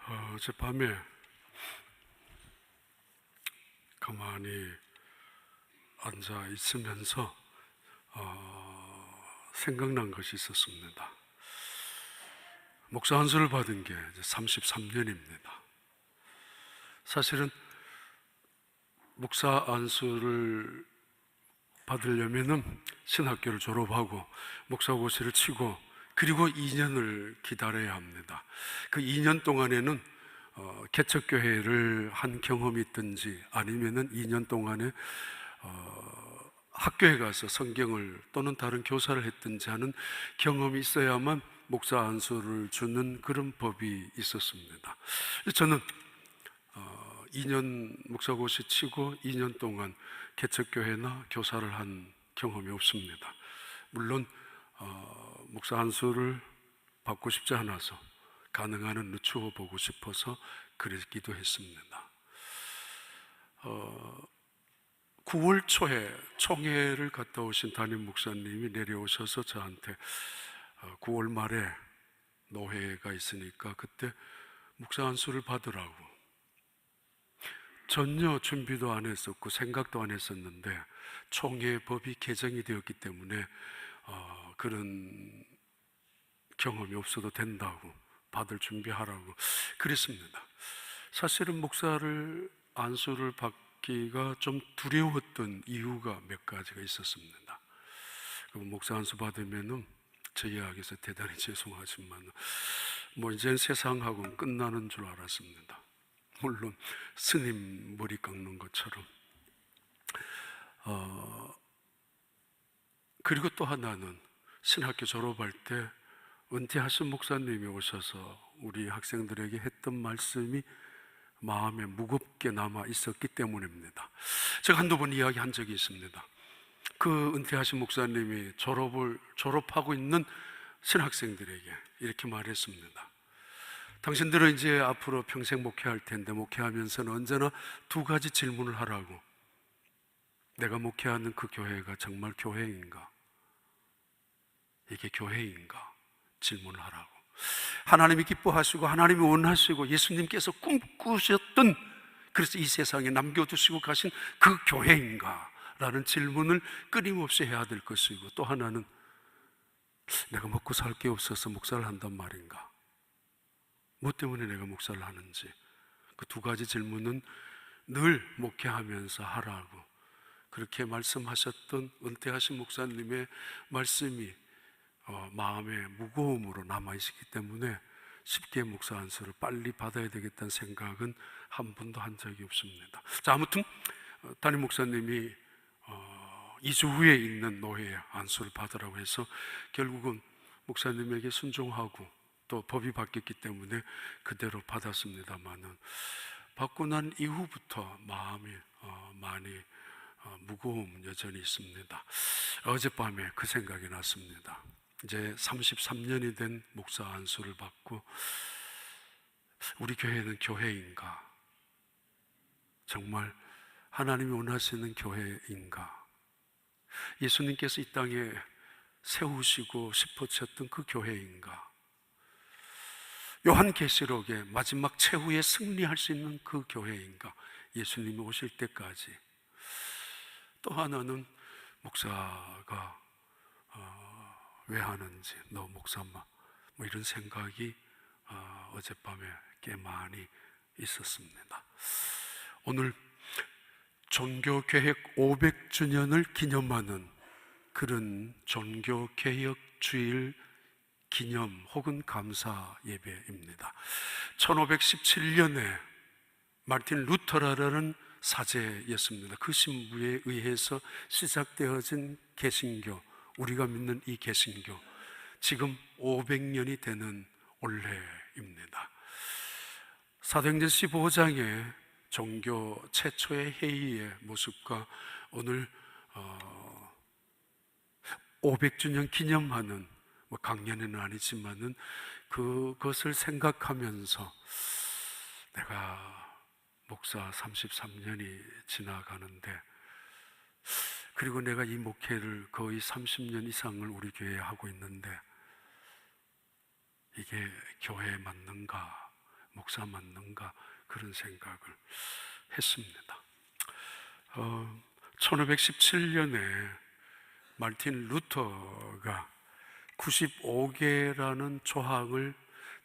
어젯밤에 가만히 앉아 있으면서 생각난 것이 있었습니다. 목사 안수를 받은 게 이제 33년입니다. 사실은 목사 안수를 받으려면은 신학교를 졸업하고 목사고시를 치고 그리고 2년을 기다려야 합니다. 그 2년 동안에는 개척교회를 한 경험이 있든지 아니면은 2년 동안에 학교에 가서 성경을 또는 다른 교사를 했든지 하는 경험이 있어야만 목사 안수를 주는 그런 법이 있었습니다. 저는 2년 목사고시 치고 2년 동안 개척교회나 교사를 한 경험이 없습니다. 물론 목사 안수를 받고 싶지 않아서 가능한 한 늦추어 보고 싶어서 그랬기도 했습니다. 9월 초에 총회를 갔다 오신 담임 목사님이 내려오셔서 저한테 9월 말에 노회가 있으니까 그때 목사 안수를 받으라고. 전혀 준비도 안 했었고 생각도 안 했었는데 총회 법이 개정이 되었기 때문에 그런 경험이 없어도 된다고, 받을 준비하라고 그랬습니다. 사실은 목사를 안수를 받기가 좀 두려웠던 이유가 몇 가지가 있었습니다. 목사 안수 받으면은 제 이야기에서 대단히 죄송하지만 이제 세상하고는 끝나는 줄 알았습니다. 물론 스님 머리 깎는 것처럼. 그리고 또 하나는 신학교 졸업할 때 은퇴하신 목사님이 오셔서 우리 학생들에게 했던 말씀이 마음에 무겁게 남아 있었기 때문입니다. 제가 한두 번 이야기한 적이 있습니다. 그 은퇴하신 목사님이 졸업하고 있는 신학생들에게 이렇게 말했습니다. 당신들은 이제 앞으로 평생 목회할 텐데 목회하면서는 언제나 두 가지 질문을 하라고. 내가 목회하는 그 교회가 정말 교회인가? 이게 교회인가? 질문을 하라고. 하나님이 기뻐하시고 하나님이 원하시고 예수님께서 꿈꾸셨던, 그래서 이 세상에 남겨두시고 가신 그 교회인가? 라는 질문을 끊임없이 해야 될 것이고, 또 하나는 내가 먹고 살 게 없어서 목사를 한단 말인가? 뭐 때문에 내가 목사를 하는지, 그 두 가지 질문은 늘 목회하면서 하라고 그렇게 말씀하셨던 은퇴하신 목사님의 말씀이 마음의 무거움으로 남아있기 때문에 쉽게 목사 안수를 빨리 받아야 되겠다는 생각은 한 번도 한 적이 없습니다. 자, 아무튼 담임 목사님이 2주 후에 있는 노회에 안수를 받으라고 해서 결국은 목사님에게 순종하고 또 법이 바뀌었기 때문에 그대로 받았습니다만은 받고 난 이후부터 마음이 많이 무거움은 여전히 있습니다. 어젯밤에 그 생각이 났습니다. 이제 33년이 된 목사 안수를 받고 우리 교회는 교회인가? 정말 하나님이 원하시는 교회인가? 예수님께서 이 땅에 세우시고 싶으셨던 그 교회인가? 요한계시록의 마지막 최후에 승리할 수 있는 그 교회인가? 예수님이 오실 때까지. 또 하나는 목사가 왜 하는지, 너 목사마, 이런 생각이 어젯밤에 꽤 많이 있었습니다. 오늘 종교개혁 500주년을 기념하는 그런 종교개혁주일 기념 혹은 감사 예배입니다. 1517년에 마르틴 루터라는 사제였습니다. 그 신부에 의해서 시작되어진 개신교, 우리가 믿는 이 개신교, 지금 500년이 되는 올해입니다. 사도행전 15장의 종교 최초의 회의의 모습과 오늘 500주년 기념하는 강연은 아니지만은 그것을 생각하면서 내가 목사 33년이 지나가는데, 그리고 내가 이 목회를 거의 30년 이상을 우리 교회에 하고 있는데 이게 교회에 맞는가? 목사 맞는가 그런 생각을 했습니다. 1517년에 마르틴 루터가 95개라는 조항을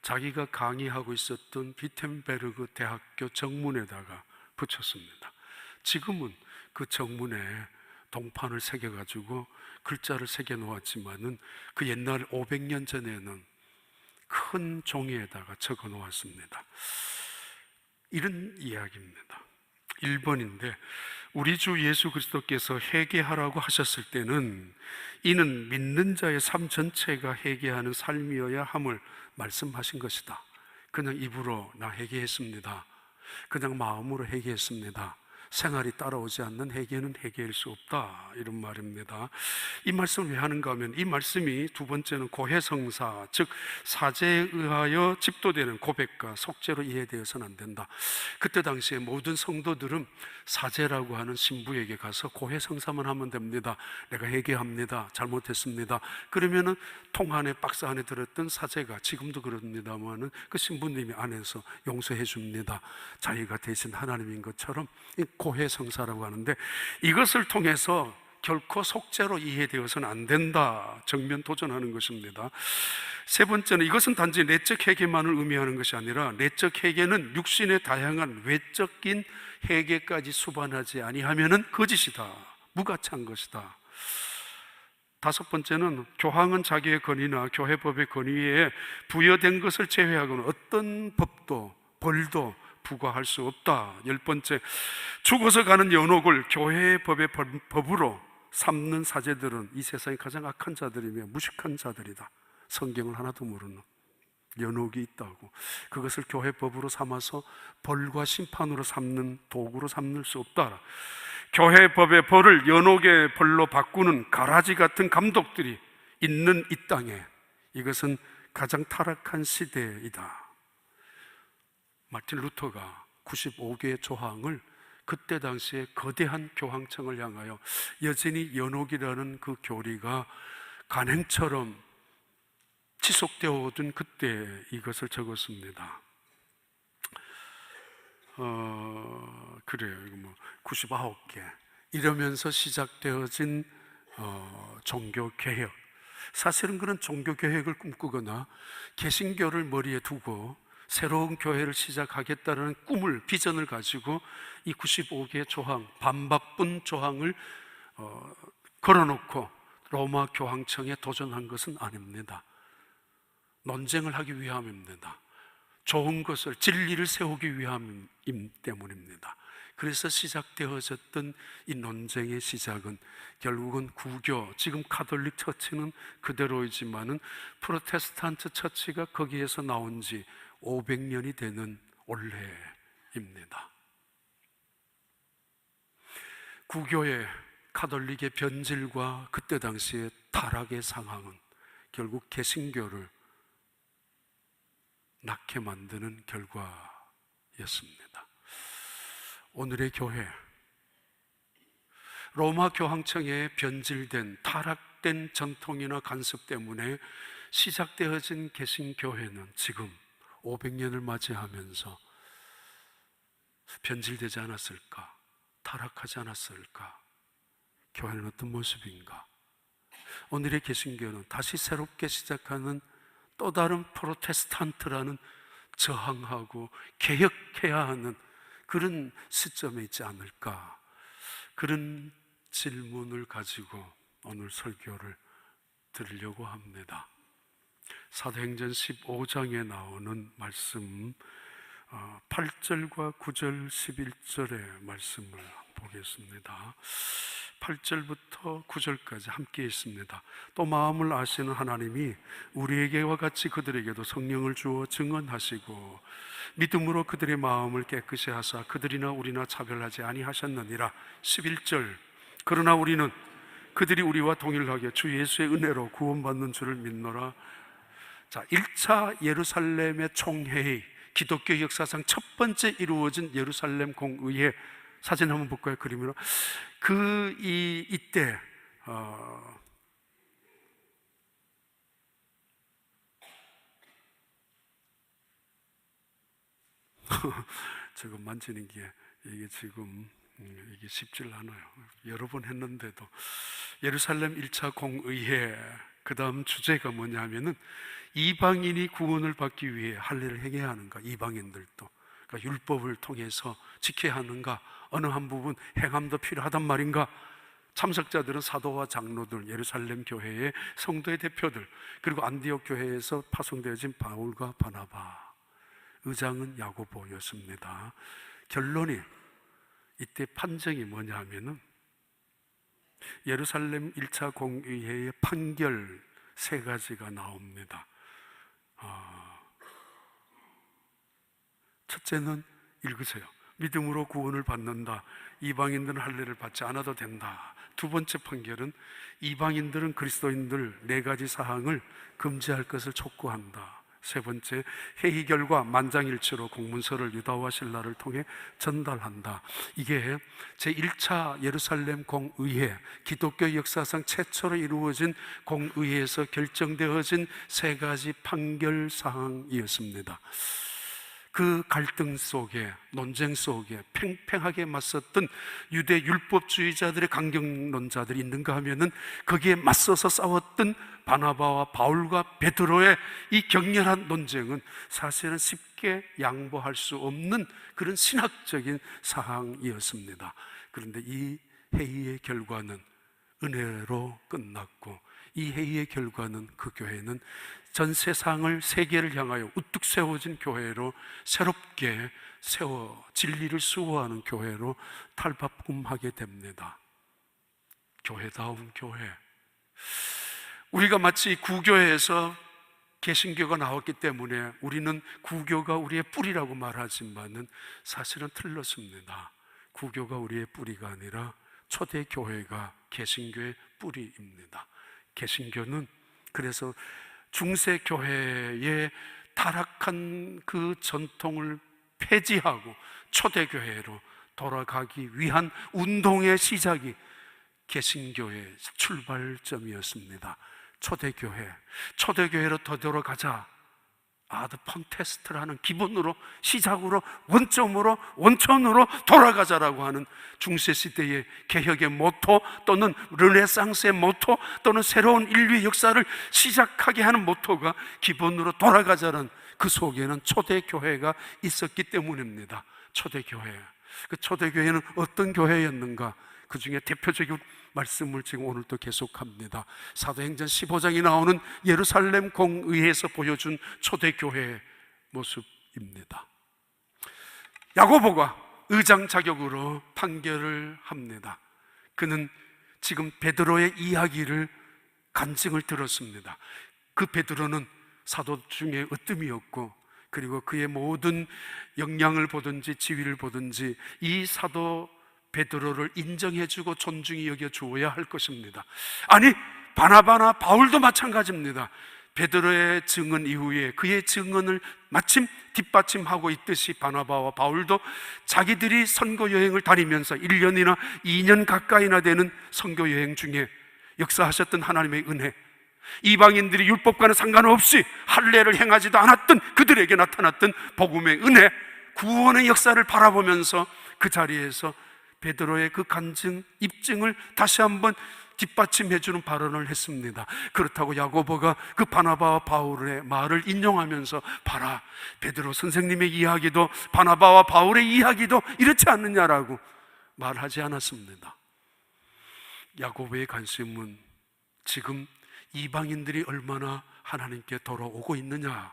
자기가 강의하고 있었던 비텐베르그 대학교 정문에다가 붙였습니다. 지금은 그 정문에 동판을 새겨가지고 글자를 새겨 놓았지만은 그 옛날 500년 전에는 큰 종이에다가 적어 놓았습니다. 이런 이야기입니다. 1번인데, 우리 주 예수 그리스도께서 회개하라고 하셨을 때는 이는 믿는 자의 삶 전체가 회개하는 삶이어야 함을 말씀하신 것이다. 그냥 입으로 나 회개했습니다, 그냥 마음으로 회개했습니다, 생활이 따라오지 않는 회개는 회개일 수 없다, 이런 말입니다. 이 말씀을 왜 하는가 하면, 이 말씀이 두 번째는 고해성사, 즉 사제에 의하여 집도되는 고백과 속죄로 이해되어서는 안 된다. 그때 당시에 모든 성도들은 사제라고 하는 신부에게 가서 고해성사만 하면 됩니다. 내가 회개합니다, 잘못했습니다. 그러면은 통 안에, 박스 안에 들었던 사제가, 지금도 그럽니다만은 그 신부님이 안에서 용서해 줍니다. 자기가 대신 하나님인 것처럼 고해성사라고 하는데, 이것을 통해서 결코 속죄로 이해되어서는 안 된다, 정면 도전하는 것입니다. 세 번째는, 이것은 단지 내적 회개만을 의미하는 것이 아니라 내적 회개는 육신의 다양한 외적인 회개까지 수반하지 아니하면은 거짓이다, 무가치한 것이다. 다섯 번째는, 교황은 자기의 권위나 교회법의 권위에 부여된 것을 제외하고는 어떤 법도 벌도 부과할 수 없다. 10번째, 죽어서 가는 연옥을 교회의 법으로 삼는 사제들은 이 세상의 가장 악한 자들이며 무식한 자들이다. 성경을 하나도 모르는, 연옥이 있다고 그것을 교회 법으로 삼아서 벌과 심판으로 삼는 도구로 삼을 수 없다. 교회 법의 벌을 연옥의 벌로 바꾸는 가라지 같은 감독들이 있는 이 땅에, 이것은 가장 타락한 시대이다. 마틴 루터가 95개의 조항을 그때 당시에 거대한 교황청을 향하여 여전히 연옥이라는 그 교리가 간행처럼 지속되어 오던 그때 이것을 적었습니다. 그래요. 이거 뭐 99개 이러면서 시작되어진 종교개혁. 사실은 그런 종교개혁을 꿈꾸거나 개신교를 머리에 두고 새로운 교회를 시작하겠다는 꿈을, 비전을 가지고 이 95개의 조항, 반바쁜 조항을 걸어놓고 로마 교황청에 도전한 것은 아닙니다. 논쟁을 하기 위함입니다. 좋은 것을, 진리를 세우기 위함 때문입니다. 그래서 시작되어졌던 이 논쟁의 시작은 결국은 구교, 지금 카톨릭 처치는 그대로이지만은 프로테스탄트 처치가 거기에서 나온 지 500년이 되는 올해입니다. 구교의, 카톨릭의 변질과 그때 당시의 타락의 상황은 결국 개신교를 낳게 만드는 결과였습니다. 오늘의 교회, 로마 교황청의 변질된, 타락된 전통이나 간섭 때문에 시작되어진 개신교회는 지금 500년을 맞이하면서 변질되지 않았을까? 타락하지 않았을까? 교회는 어떤 모습인가? 오늘의 개신교는 다시 새롭게 시작하는 또 다른 프로테스탄트라는 저항하고 개혁해야 하는 그런 시점에 있지 않을까? 그런 질문을 가지고 오늘 설교를 드리려고 합니다. 사도행전 15장에 나오는 말씀 8절과 9절 11절의 말씀을 보겠습니다. 8절부터 9절까지 함께 있습니다. 또 마음을 아시는 하나님이 우리에게와 같이 그들에게도 성령을 주어 증언하시고 믿음으로 그들의 마음을 깨끗이 하사 그들이나 우리나 차별하지 아니하셨느니라. 11절, 그러나 우리는 그들이 우리와 동일하게 주 예수의 은혜로 구원받는 줄을 믿노라. 자, 1차 예루살렘의 총회의, 기독교 역사상 첫 번째 이루어진 예루살렘 공의회 사진 한번 볼까요? 그림으로. 이때 지금 만지는 게 이게 지금 이게 쉽질 않아요. 여러 번 했는데도. 예루살렘 1차 공의회, 그 다음 주제가 뭐냐면은 이방인이 구원을 받기 위해 할례를 행해야 하는가, 이방인들도. 그러니까 율법을 통해서 지켜야 하는가, 어느 한 부분 행함도 필요하단 말인가. 참석자들은 사도와 장로들, 예루살렘 교회의 성도의 대표들, 그리고 안디옥 교회에서 파송되어진 바울과 바나바, 의장은 야고보였습니다. 결론이, 이때 판정이 뭐냐 하면은 예루살렘 1차 공의회의 판결 세 가지가 나옵니다. 첫째는 읽으세요. 믿음으로 구원을 받는다. 이방인들은 할례를 받지 않아도 된다. 두 번째 판결은 이방인들은 그리스도인들 네 가지 사항을 금지할 것을 촉구한다. 세 번째, 회의 결과 만장일치로 공문서를 유다와 신라를 통해 전달한다. 이게 제1차 예루살렘 공의회, 기독교 역사상 최초로 이루어진 공의회에서 결정되어진 세 가지 판결 사항이었습니다. 그 갈등 속에, 논쟁 속에 팽팽하게 맞섰던 유대 율법주의자들의 강경론자들이 있는가 하면은 거기에 맞서서 싸웠던 바나바와 바울과 베드로의 이 격렬한 논쟁은 사실은 쉽게 양보할 수 없는 그런 신학적인 사항이었습니다. 그런데 이 회의의 결과는 은혜로 끝났고, 이 회의의 결과는 그 교회는 전 세상을, 세계를 향하여 우뚝 세워진 교회로 새롭게 세워 진리를 수호하는 교회로 탈바꿈하게 됩니다. 교회다운 교회. 우리가 마치 구교회에서 개신교가 나왔기 때문에 우리는 구교가 우리의 뿌리라고 말하지만은 사실은 틀렸습니다. 구교가 우리의 뿌리가 아니라 초대교회가 개신교의 뿌리입니다. 개신교는 그래서 중세교회의 타락한 그 전통을 폐지하고 초대교회로 돌아가기 위한 운동의 시작이 개신교의 출발점이었습니다. 초대교회로 되돌아가자. 아드 폰테스트라는 기본으로, 시작으로, 원천으로 돌아가자라고 하는 중세시대의 개혁의 모토, 또는 르네상스의 모토, 또는 새로운 인류의 역사를 시작하게 하는 모토가 기본으로 돌아가자는, 그 속에는 초대교회가 있었기 때문입니다. 초대교회. 그 초대교회는 어떤 교회였는가? 그 중에 대표적인 말씀을 지금 오늘 또 계속합니다. 사도행전 15장이 나오는 예루살렘 공의회에서 보여준 초대교회의 모습입니다. 야고보가 의장 자격으로 판결을 합니다. 그는 지금 베드로의 이야기를 간증을 들었습니다. 그 베드로는 사도 중에 으뜸이었고, 그리고 그의 모든 역량을 보든지 지위를 보든지 이 사도 베드로를 인정해주고 존중히 여겨주어야 할 것입니다. 아니, 바나바나 바울도 마찬가지입니다. 베드로의 증언 이후에 그의 증언을 마침 뒷받침하고 있듯이 바나바와 바울도 자기들이 선교여행을 다니면서 1년이나 2년 가까이나 되는 선교여행 중에 역사하셨던 하나님의 은혜, 이방인들이 율법과는 상관없이 할례를 행하지도 않았던 그들에게 나타났던 복음의 은혜, 구원의 역사를 바라보면서 그 자리에서 베드로의 그 간증, 입증을 다시 한번 뒷받침해주는 발언을 했습니다. 그렇다고 야고보가 그 바나바와 바울의 말을 인용하면서, 봐라, 베드로 선생님의 이야기도 바나바와 바울의 이야기도 이렇지 않느냐라고 말하지 않았습니다. 야고보의 관심은 지금 이방인들이 얼마나 하나님께 돌아오고 있느냐,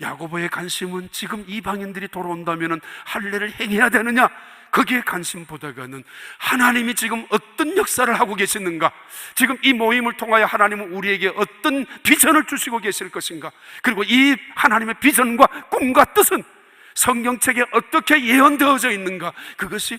야고보의 관심은 지금 이방인들이 돌아온다면 할례를 행해야 되느냐, 거기에 관심보다가는 하나님이 지금 어떤 역사를 하고 계시는가, 지금 이 모임을 통하여 하나님은 우리에게 어떤 비전을 주시고 계실 것인가, 그리고 이 하나님의 비전과 꿈과 뜻은 성경책에 어떻게 예언되어져 있는가, 그것이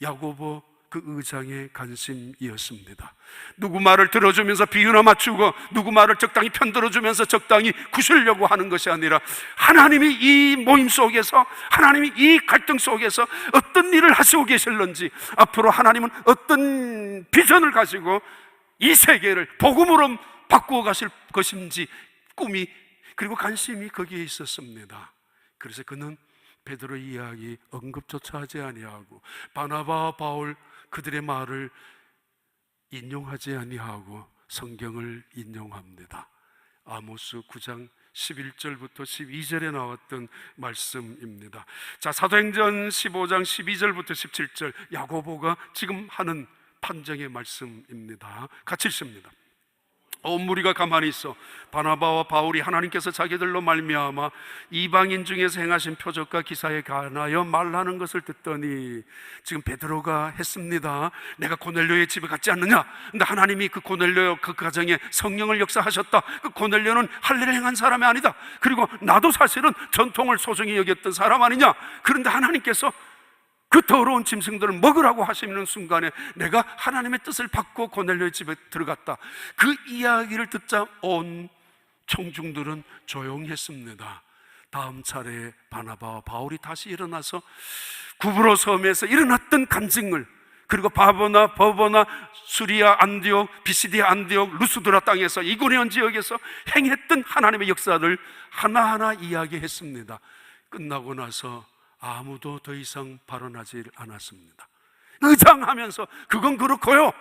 야고보 그 의장의 관심이었습니다. 누구 말을 들어주면서 비유나 맞추고 누구 말을 적당히 편들어주면서 적당히 구시려고 하는 것이 아니라, 하나님이 이 모임 속에서, 하나님이 이 갈등 속에서 어떤 일을 하시고 계실는지, 앞으로 하나님은 어떤 비전을 가지고 이 세계를 복음으로 바꾸어 가실 것인지, 꿈이, 그리고 관심이 거기에 있었습니다. 그래서 그는 베드로의 이야기 언급조차 하지 아니하고 바나바와 바울 그들의 말을 인용하지 아니하고 성경을 인용합니다. 아모스 9장 11절부터 12절에 나왔던 말씀입니다. 자, 사도행전 15장 12절부터 17절 야고보가 지금 하는 판정의 말씀입니다. 같이 읽습니다. 온 무리가 가만히 있어 바나바와 바울이 하나님께서 자기들로 말미암아 이방인 중에서 행하신 표적과 기사에 관하여 말하는 것을 듣더니, 지금 베드로가 했습니다. 내가 고넬료의 집에 갔지 않느냐? 근데 하나님이 그 고넬료 그 가정에 성령을 역사하셨다. 그 고넬료는 할례를 행한 사람이 아니다. 그리고 나도 사실은 전통을 소중히 여겼던 사람 아니냐? 그런데 하나님께서 그 더러운 짐승들을 먹으라고 하시는 순간에 내가 하나님의 뜻을 받고 고넬료의 집에 들어갔다. 그 이야기를 듣자 온 청중들은 조용했습니다. 다음 차례에 바나바와 바울이 다시 일어나서 구브로 섬에서 일어났던 간증을, 그리고 바보나 버보나 수리아 안디옥 비시디아 안디옥 루스드라 땅에서 이고니온 지역에서 행했던 하나님의 역사를 하나하나 이야기했습니다. 끝나고 나서 아무도 더 이상 발언하지 않았습니다. 의장하면서 그건 그렇고요,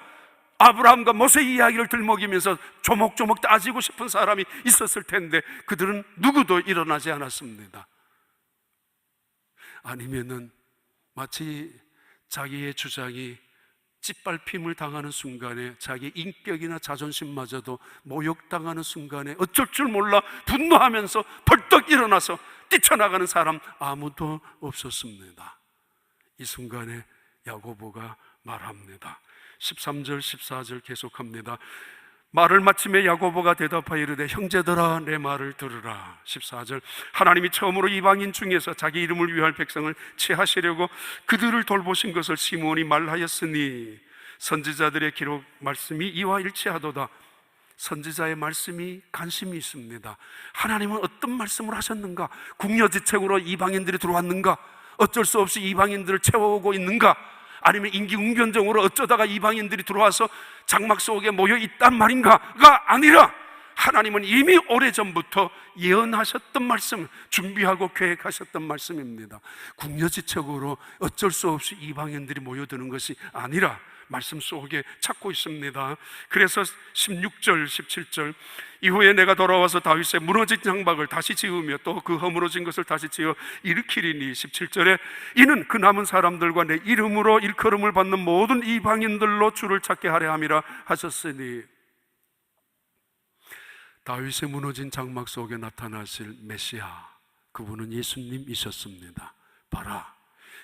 아브라함과 모세 이야기를 들먹이면서 조목조목 따지고 싶은 사람이 있었을 텐데 그들은 누구도 일어나지 않았습니다. 아니면은 마치 자기의 주장이 짓밟힘을 당하는 순간에 자기 인격이나 자존심마저도 모욕당하는 순간에 어쩔 줄 몰라 분노하면서 벌떡 일어나서 뛰쳐나가는 사람 아무도 없었습니다. 이 순간에 야고보가 말합니다. 13절 14절 계속합니다. 말을 마침에 야고보가 대답하여 이르되 형제들아 내 말을 들으라. 14절 하나님이 처음으로 이방인 중에서 자기 이름을 위할 백성을 취하시려고 그들을 돌보신 것을 시므온이 말하였으니 선지자들의 기록 말씀이 이와 일치하도다. 선지자의 말씀이 관심이 있습니다. 하나님은 어떤 말씀을 하셨는가? 궁여지책으로 이방인들이 들어왔는가? 어쩔 수 없이 이방인들을 채워오고 있는가? 아니면 임기응변적으로 어쩌다가 이방인들이 들어와서 장막 속에 모여 있단 말인가가 아니라, 하나님은 이미 오래전부터 예언하셨던 말씀, 준비하고 계획하셨던 말씀입니다. 궁여지책으로 어쩔 수 없이 이방인들이 모여드는 것이 아니라 말씀 속에 찾고 있습니다. 그래서 16절 17절 이후에 내가 돌아와서 다윗의 무너진 장막을 다시 지으며 또 그 허물어진 것을 다시 지어 일으키리니, 17절에 이는 그 남은 사람들과 내 이름으로 일컬음을 받는 모든 이방인들로 주를 찾게 하려 함이라 하셨으니, 다윗의 무너진 장막 속에 나타나실 메시아, 그분은 예수님이셨습니다. 봐라,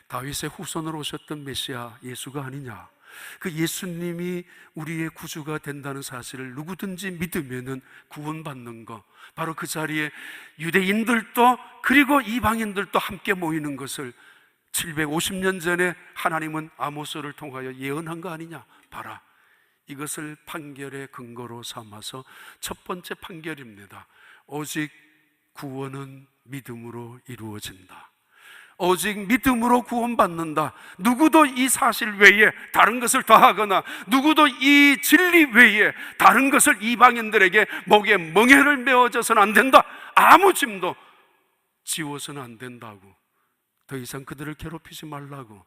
다윗의 후손으로 오셨던 메시아 예수가 아니냐? 그 예수님이 우리의 구주가 된다는 사실을 누구든지 믿으면 구원받는 것, 바로 그 자리에 유대인들도 그리고 이방인들도 함께 모이는 것을 750년 전에 하나님은 아모스를 통하여 예언한 거 아니냐? 봐라, 이것을 판결의 근거로 삼아서 첫 번째 판결입니다. 오직 구원은 믿음으로 이루어진다. 오직 믿음으로 구원받는다. 누구도 이 사실 외에 다른 것을 더하거나 누구도 이 진리 외에 다른 것을 이방인들에게 목에 멍에를 메어져서는 안 된다. 아무 짐도 지워서는 안 된다고, 더 이상 그들을 괴롭히지 말라고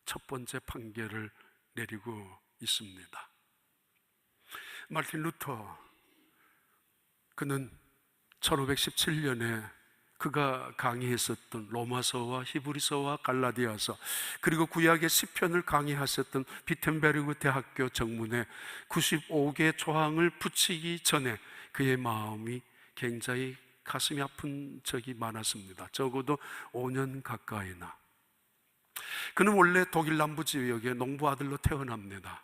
첫 번째 판결을 내리고 있습니다. 마르틴 루터, 그는 1517년에 그가 강의했었던 로마서와 히브리서와 갈라디아서, 그리고 구약의 시편을 강의하셨던 비텐베르그 대학교 정문에 95개 조항을 붙이기 전에 그의 마음이 굉장히 가슴이 아픈 적이 많았습니다. 적어도 5년 가까이나. 그는 원래 독일 남부 지역의 농부 아들로 태어납니다.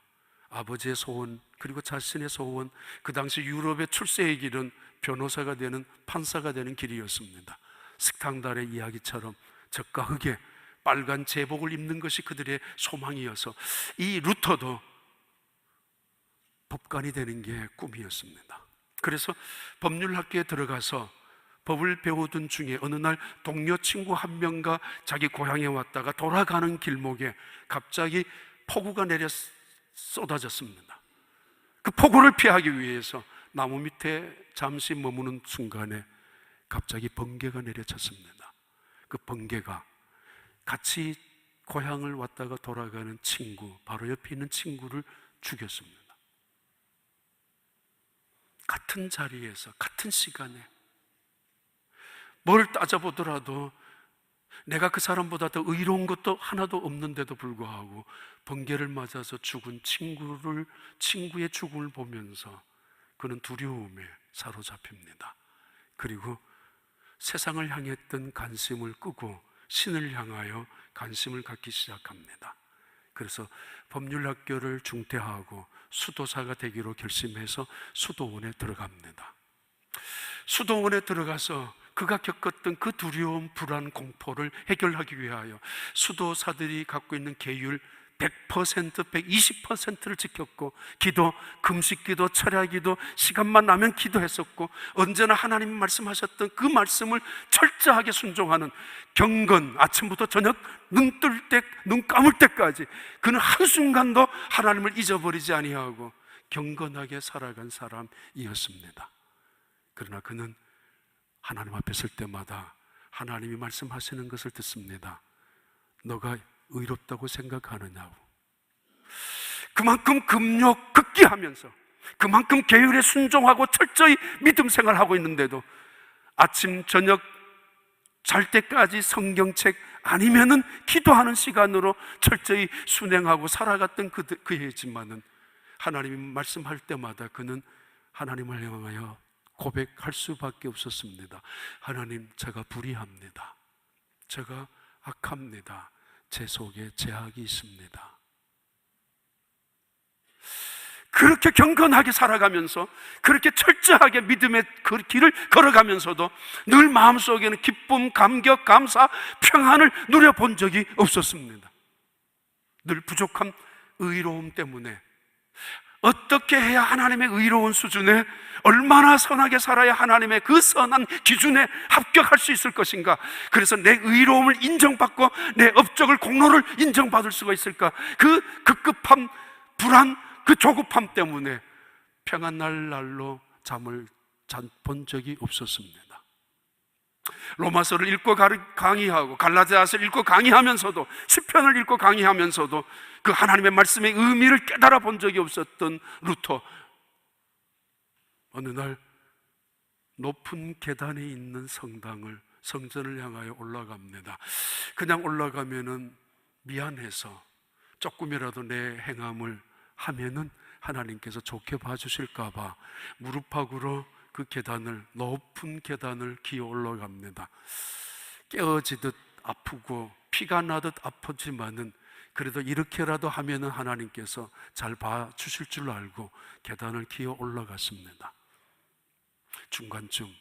아버지의 소원 그리고 자신의 소원, 그 당시 유럽의 출세의 길은 변호사가 되는, 판사가 되는 길이었습니다. 스탕달의 이야기처럼 적과 흑의 빨간 제복을 입는 것이 그들의 소망이어서 이 루터도 법관이 되는 게 꿈이었습니다. 그래서 법률학교에 들어가서 법을 배우던 중에 어느 날 동료 친구 한 명과 자기 고향에 왔다가 돌아가는 길목에 갑자기 폭우가 내려 쏟아졌습니다. 그 폭우를 피하기 위해서 나무 밑에 잠시 머무는 순간에 갑자기 번개가 내려쳤습니다. 그 번개가 같이 고향을 왔다가 돌아가는 친구, 바로 옆에 있는 친구를 죽였습니다. 같은 자리에서 같은 시간에 뭘 따져보더라도 내가 그 사람보다 더 의로운 것도 하나도 없는데도 불구하고 번개를 맞아서 죽은 친구의 죽음을 보면서 그는 두려움에 사로잡힙니다. 그리고 세상을 향했던 관심을 끄고 신을 향하여 관심을 갖기 시작합니다. 그래서 법률학교를 중퇴하고 수도사가 되기로 결심해서 수도원에 들어갑니다. 수도원에 들어가서 그가 겪었던 그 두려움, 불안, 공포를 해결하기 위하여 수도사들이 갖고 있는 계율 100%, 120%를 지켰고, 기도, 금식기도, 철야기도, 시간만 나면 기도했었고, 언제나 하나님 말씀하셨던 그 말씀을 철저하게 순종하는 경건, 아침부터 저녁 눈 뜰 때, 눈 감을 때까지 그는 한순간도 하나님을 잊어버리지 아니하고 경건하게 살아간 사람이었습니다. 그러나 그는 하나님 앞에 설 때마다 하나님이 말씀하시는 것을 듣습니다. 너가 의롭다고 생각하느냐고. 그만큼 금욕 극기하면서, 그만큼 계율에 순종하고 철저히 믿음 생활하고 있는데도 아침 저녁 잘 때까지 성경책 아니면은 기도하는 시간으로 철저히 순행하고 살아갔던 그이지만은 하나님이 말씀할 때마다 그는 하나님을 향하여 고백할 수밖에 없었습니다. 하나님, 제가 불의합니다. 제가 악합니다. 제 속에 죄악이 있습니다. 그렇게 경건하게 살아가면서, 그렇게 철저하게 믿음의 그 길을 걸어가면서도 늘 마음속에는 기쁨, 감격, 감사, 평안을 누려본 적이 없었습니다. 늘 부족한 의로움 때문에 어떻게 해야 하나님의 의로운 수준에, 얼마나 선하게 살아야 하나님의 그 선한 기준에 합격할 수 있을 것인가, 그래서 내 의로움을 인정받고 내 업적을, 공로를 인정받을 수가 있을까, 그 급급함, 불안, 그 조급함 때문에 평안 날로 잠을 본 적이 없었습니다. 로마서를 읽고 강의하고 갈라디아서를 읽고 강의하면서도, 시편을 읽고 강의하면서도 그 하나님의 말씀의 의미를 깨달아 본 적이 없었던 루터, 어느 날 높은 계단에 있는 성전을 향하여 올라갑니다. 그냥 올라가면은 미안해서 조금이라도 내 행함을 하면은 하나님께서 좋게 봐주실까 봐 무릎팍으로 그 계단을, 높은 계단을 기어 올라갑니다. 깨어지듯 아프고 피가 나듯 아프지만은 그래도 이렇게라도 하면은 하나님께서 잘 봐주실 줄 알고 계단을 기어 올라갔습니다. 중간쯤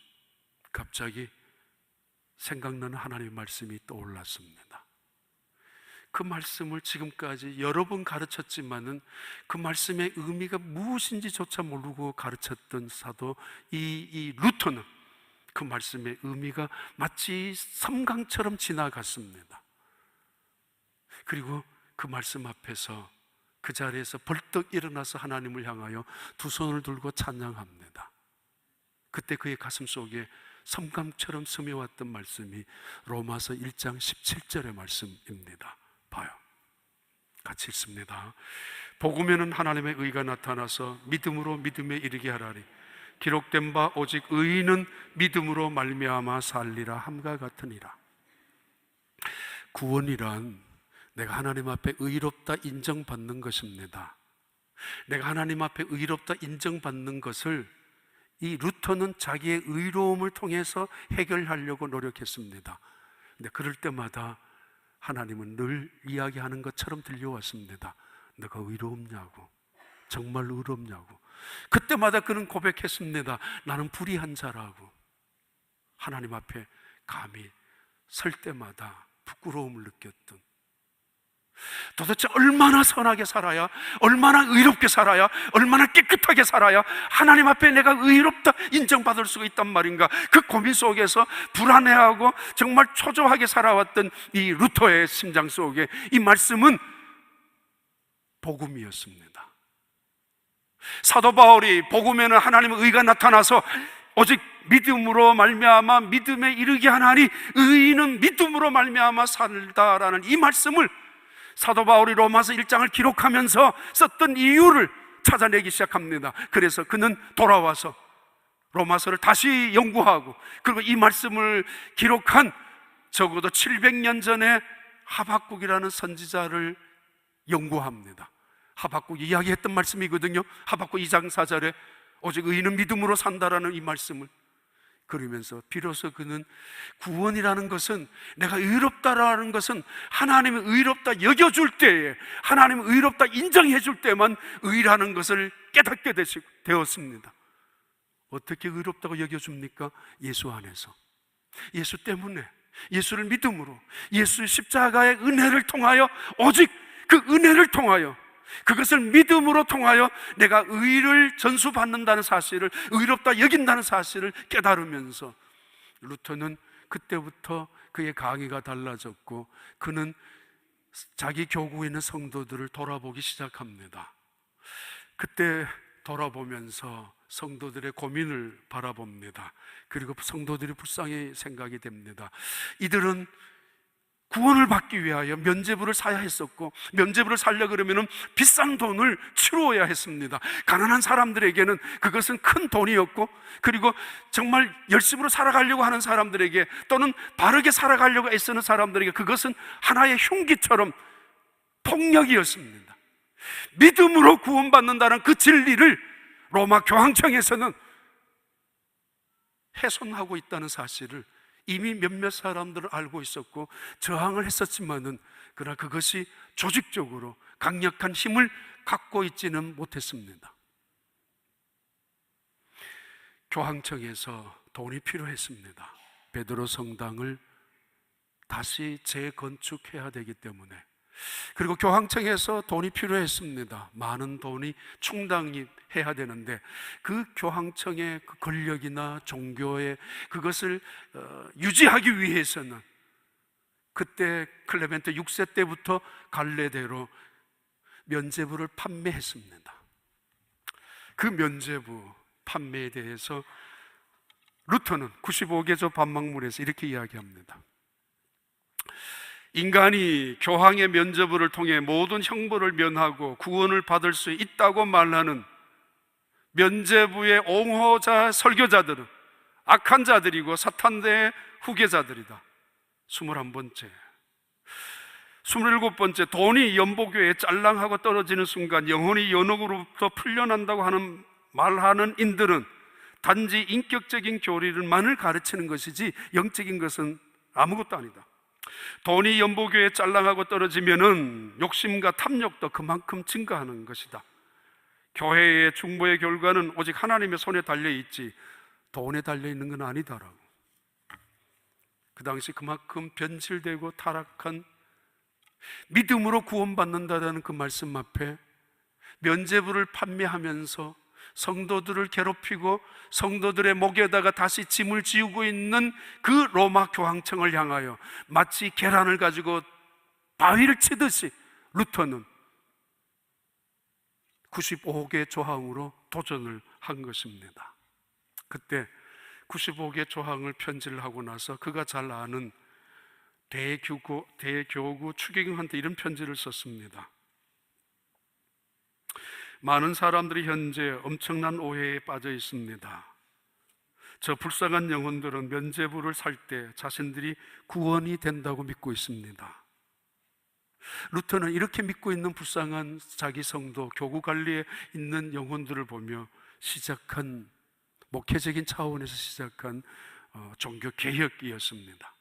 갑자기 생각나는 하나님의 말씀이 떠올랐습니다. 그 말씀을 지금까지 여러 번 가르쳤지만은 그 말씀의 의미가 무엇인지조차 모르고 가르쳤던 사도 이 루터는 그 말씀의 의미가 마치 섬광처럼 지나갔습니다. 그리고 그 말씀 앞에서 그 자리에서 벌떡 일어나서 하나님을 향하여 두 손을 들고 찬양합니다. 그때 그의 가슴 속에 섬광처럼 스며왔던 말씀이 로마서 1장 17절의 말씀입니다. 봐요. 같이 읽습니다. 복음에는 하나님의 의가 나타나서 믿음으로 믿음에 이르게 하라니 기록된 바 오직 의인은 믿음으로 말미암아 살리라 함과 같으니라. 구원이란 내가 하나님 앞에 의롭다 인정받는 것입니다. 내가 하나님 앞에 의롭다 인정받는 것을 이 루터는 자기의 의로움을 통해서 해결하려고 노력했습니다. 근데 그럴 때마다 하나님은 늘 이야기하는 것처럼 들려왔습니다. 너가 의롭냐고, 정말 의롭냐고. 그때마다 그는 고백했습니다. 나는 불의한 자라고. 하나님 앞에 감히 설 때마다 부끄러움을 느꼈던, 도대체 얼마나 선하게 살아야, 얼마나 의롭게 살아야, 얼마나 깨끗하게 살아야 하나님 앞에 내가 의롭다 인정받을 수가 있단 말인가, 그 고민 속에서 불안해하고 정말 초조하게 살아왔던 이 루터의 심장 속에 이 말씀은 복음이었습니다. 사도 바울이 복음에는 하나님의 의가 나타나서 오직 믿음으로 말미암아 믿음에 이르게 하나니 의인은 믿음으로 말미암아 살다라는 이 말씀을 사도 바울이 로마서 1장을 기록하면서 썼던 이유를 찾아내기 시작합니다. 그래서 그는 돌아와서 로마서를 다시 연구하고, 그리고 이 말씀을 기록한 적어도 700년 전에 하박국이라는 선지자를 연구합니다. 하박국이 이야기했던 말씀이거든요. 하박국 2장 4절에 오직 의인은 믿음으로 산다라는 이 말씀을 그러면서 비로소 그는 구원이라는 것은, 내가 의롭다라는 것은 하나님이 의롭다 여겨줄 때에, 하나님이 의롭다 인정해 줄 때만 의라는 것을 깨닫게 되었습니다. 어떻게 의롭다고 여겨줍니까? 예수 안에서, 예수 때문에, 예수를 믿음으로, 예수의 십자가의 은혜를 통하여, 오직 그 은혜를 통하여, 그것을 믿음으로 통하여 내가 의를 전수받는다는 사실을, 의롭다 여긴다는 사실을 깨달으면서 루터는 그때부터 그의 강의가 달라졌고, 그는 자기 교구에 있는 성도들을 돌아보기 시작합니다. 그때 돌아보면서 성도들의 고민을 바라봅니다. 그리고 성도들이 불쌍히 생각이 됩니다. 이들은 구원을 받기 위하여 면죄부를 사야 했었고, 면죄부를 살려 그러면 비싼 돈을 치루어야 했습니다. 가난한 사람들에게는 그것은 큰 돈이었고, 그리고 정말 열심으로 살아가려고 하는 사람들에게, 또는 바르게 살아가려고 애쓰는 사람들에게 그것은 하나의 흉기처럼 폭력이었습니다. 믿음으로 구원받는다는 그 진리를 로마 교황청에서는 훼손하고 있다는 사실을 이미 몇몇 사람들은 알고 있었고 저항을 했었지만은, 그러나 그것이 조직적으로 강력한 힘을 갖고 있지는 못했습니다. 교황청에서 돈이 필요했습니다. 베드로 성당을 다시 재건축해야 되기 때문에. 그리고 교황청에서 돈이 필요했습니다. 많은 돈이 충당해야 되는데, 그 교황청의 그 권력이나 종교의 그것을 유지하기 위해서는 그때 클레멘트 6세 때부터 갈래대로 면죄부를 판매했습니다. 그 면죄부 판매에 대해서 루터는 95개조 반막물에서 이렇게 이야기합니다. 인간이 교황의 면죄부를 통해 모든 형벌을 면하고 구원을 받을 수 있다고 말하는 면죄부의 옹호자 설교자들은 악한 자들이고 사탄의 후계자들이다. 21번째, 27번째, 돈이 연보교에 짤랑하고 떨어지는 순간 영혼이 연옥으로부터 풀려난다고 하는 말하는 인들은 단지 인격적인 교리를만을 가르치는 것이지 영적인 것은 아무것도 아니다. 돈이 연보교에 짤랑하고 떨어지면은 욕심과 탐욕도 그만큼 증가하는 것이다. 교회의 중보의 결과는 오직 하나님의 손에 달려있지 돈에 달려있는 건 아니다라고. 그 당시 그만큼 변질되고 타락한, 믿음으로 구원받는다라는 그 말씀 앞에 면죄부를 판매하면서 성도들을 괴롭히고 성도들의 목에다가 다시 짐을 지우고 있는 그 로마 교황청을 향하여 마치 계란을 가지고 바위를 치듯이 루터는 95개 조항으로 도전을 한 것입니다. 그때 95개 조항을 편지를 하고 나서 그가 잘 아는 대교구 추기경한테 이런 편지를 썼습니다. 많은 사람들이 현재 엄청난 오해에 빠져 있습니다. 저 불쌍한 영혼들은 면죄부를 살 때 자신들이 구원이 된다고 믿고 있습니다. 루터는 이렇게 믿고 있는 불쌍한 자기 성도, 교구 관리에 있는 영혼들을 보며 시작한, 목회적인 차원에서 시작한 종교 개혁이었습니다.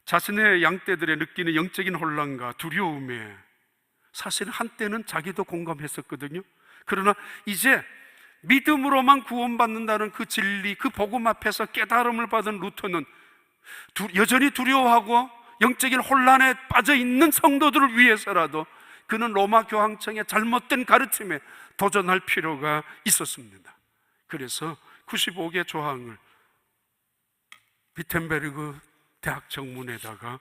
자신의 양떼들의 느끼는 영적인 혼란과 두려움에 사실은 한때는 자기도 공감했었거든요. 그러나 이제 믿음으로만 구원받는다는 그 진리, 그 복음 앞에서 깨달음을 받은 루터는 여전히 두려워하고 영적인 혼란에 빠져 있는 성도들을 위해서라도 그는 로마 교황청의 잘못된 가르침에 도전할 필요가 있었습니다. 그래서 95개 조항을 비텐베르그 대학 정문에다가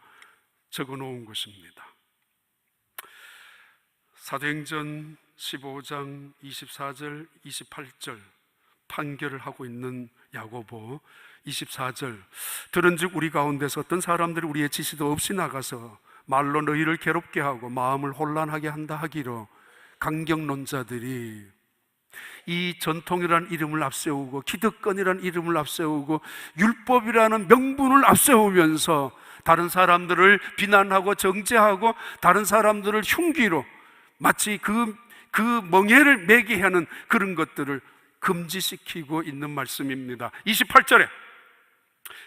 적어 놓은 것입니다. 사도행전 15장 24절, 28절, 판결을 하고 있는 야고보 24절, 들은즉 우리 가운데서 어떤 사람들이 우리의 지시도 없이 나가서 말로 너희를 괴롭게 하고 마음을 혼란하게 한다 하기로 강경론자들이 이 전통이라는 이름을 앞세우고 기득권이라는 이름을 앞세우고 율법이라는 명분을 앞세우면서 다른 사람들을 비난하고 정죄하고 다른 사람들을 흉기로 마치 그 멍에를 매게 하는 그런 것들을 금지시키고 있는 말씀입니다. 28절에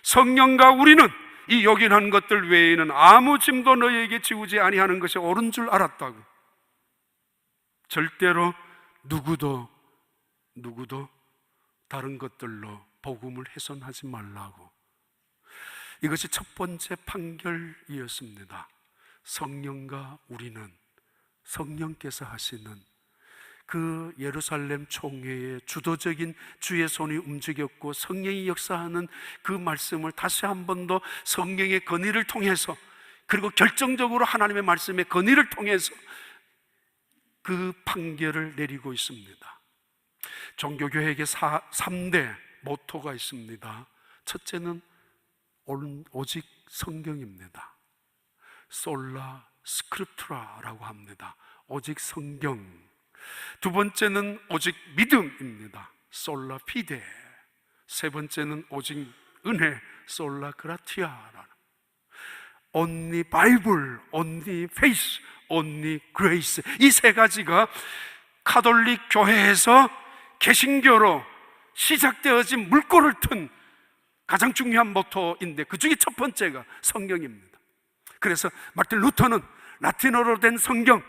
성령과 우리는 이 요긴한 것들 외에는 아무 짐도 너희에게 지우지 아니하는 것이 옳은 줄 알았다고. 절대로 누구도 다른 것들로 복음을 훼손하지 말라고. 이것이 첫 번째 판결이었습니다. 성령과 우리는, 성령께서 하시는 그 예루살렘 총회의 주도적인 주의 손이 움직였고 성령이 역사하는 그 말씀을 다시 한 번 더 성령의 건의를 통해서, 그리고 결정적으로 하나님의 말씀의 건의를 통해서 그 판결을 내리고 있습니다. 종교교회에게 3대 모토가 있습니다. 첫째는 오직 성경입니다. 솔라 스크립투라라고 합니다. 오직 성경. 두 번째는 오직 믿음입니다. 솔라 피데. 세 번째는 오직 은혜, 솔라 그라티아라는. Only Bible, Only Faith, Only Grace. 이 세 가지가 카톨릭 교회에서 개신교로 시작되어진 물꼬를 튼 가장 중요한 모토인데, 그 중에 첫 번째가 성경입니다. 그래서 마틴 루터는 라틴어로 된 성경,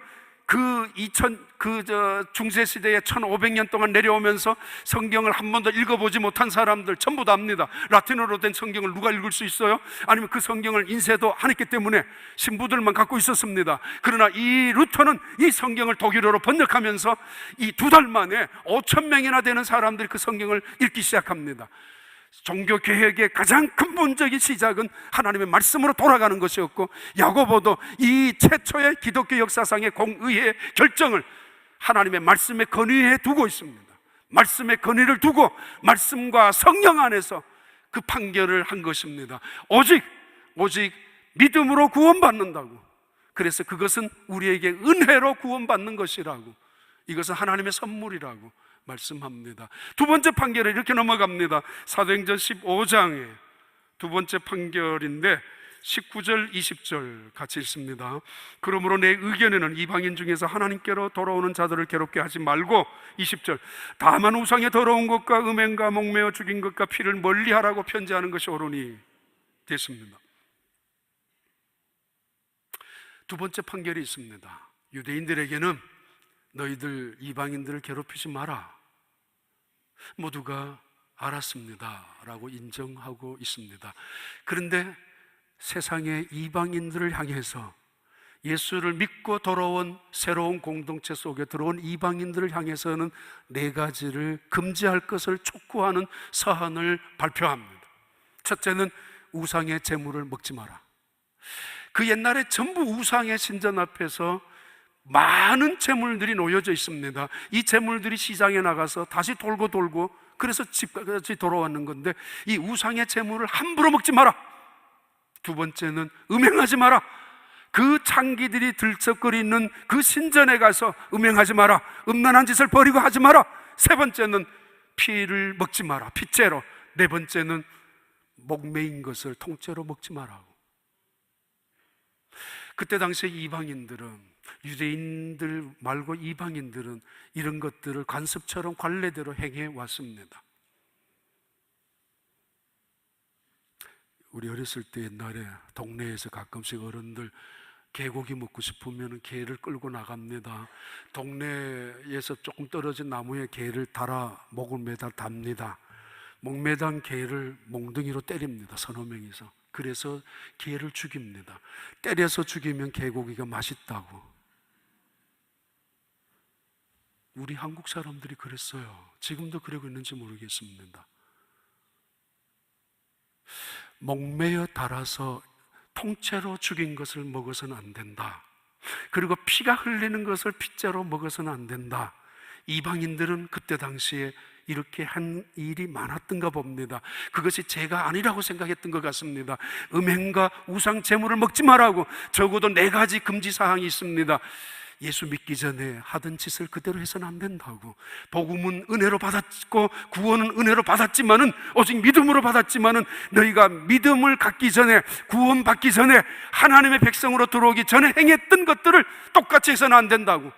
중세시대에 1500년 동안 내려오면서 성경을 한 번도 읽어보지 못한 사람들 전부 다 압니다. 라틴어로 된 성경을 누가 읽을 수 있어요? 아니면 그 성경을 인쇄도 안 했기 때문에 신부들만 갖고 있었습니다. 그러나 이 루터는 이 성경을 독일어로 번역하면서 이 2달 만에 5,000명이나 되는 사람들이 그 성경을 읽기 시작합니다. 종교개혁의 가장 근본적인 시작은 하나님의 말씀으로 돌아가는 것이었고, 야고보도 이 최초의 기독교 역사상의 공의의 결정을 하나님의 말씀에 건의해 두고 있습니다. 말씀의 건의를 두고 말씀과 성령 안에서 그 판결을 한 것입니다. 오직 믿음으로 구원받는다고. 그래서 그것은 우리에게 은혜로 구원받는 것이라고, 이것은 하나님의 선물이라고 말씀합니다. 두 번째 판결에 이렇게 넘어갑니다. 사도행전 15장에 두 번째 판결인데 19절 20절 같이 읽습니다. 그러므로 내 의견에는 이방인 중에서 하나님께로 돌아오는 자들을 괴롭게 하지 말고, 20절, 다만 우상의 더러운 것과 음행과 목매어 죽인 것과 피를 멀리하라고 편지하는 것이 옳으니 됐습니다. 두 번째 판결이 있습니다. 유대인들에게는 너희들 이방인들을 괴롭히지 마라, 모두가 알았습니다 라고 인정하고 있습니다. 그런데 세상의 이방인들을 향해서, 예수를 믿고 돌아온 새로운 공동체 속에 들어온 이방인들을 향해서는 4가지를 금지할 것을 촉구하는 서한을 발표합니다. 첫째는 우상의 제물을 먹지 마라. 그 옛날에 전부 우상의 신전 앞에서 많은 재물들이 놓여져 있습니다. 이 재물들이 시장에 나가서 다시 돌고 그래서 집까지 돌아왔는 건데, 이 우상의 재물을 함부로 먹지 마라. 두 번째는 음행하지 마라. 그 창기들이 들썩거리는 그 신전에 가서 음행하지 마라. 음란한 짓을 버리고 하지 마라. 세 번째는 피를 먹지 마라, 피째로. 네 번째는 목매인 것을 통째로 먹지 마라고. 그때 당시에 이방인들은, 유대인들 말고 이방인들은 이런 것들을 관습처럼 관례대로 행해 왔습니다. 우리 어렸을 때 옛날에 동네에서 가끔씩 어른들 개고기 먹고 싶으면 개를 끌고 나갑니다. 동네에서 조금 떨어진 나무에 개를 달아 목을 매달 답니다. 목매단 개를 몽둥이로 때립니다. 서너 명이서. 그래서 개를 죽입니다. 때려서 죽이면 개고기가 맛있다고. 우리 한국 사람들이 그랬어요. 지금도 그러고 있는지 모르겠습니다. 목매어 달아서 통째로 죽인 것을 먹어서는 안 된다. 그리고 피가 흘리는 것을 피째로 먹어서는 안 된다. 이방인들은 그때 당시에 이렇게 한 일이 많았던가 봅니다. 그것이 죄가 아니라고 생각했던 것 같습니다. 음행과 우상 제물을 먹지 말라고 적어도 4가지 금지 사항이 있습니다. 예수 믿기 전에 하던 짓을 그대로 해서는 안 된다고. 복음은 은혜로 받았고 구원은 은혜로 받았지만은, 오직 믿음으로 받았지만은, 너희가 믿음을 갖기 전에, 구원 받기 전에, 하나님의 백성으로 들어오기 전에 행했던 것들을 똑같이 해서는 안 된다고.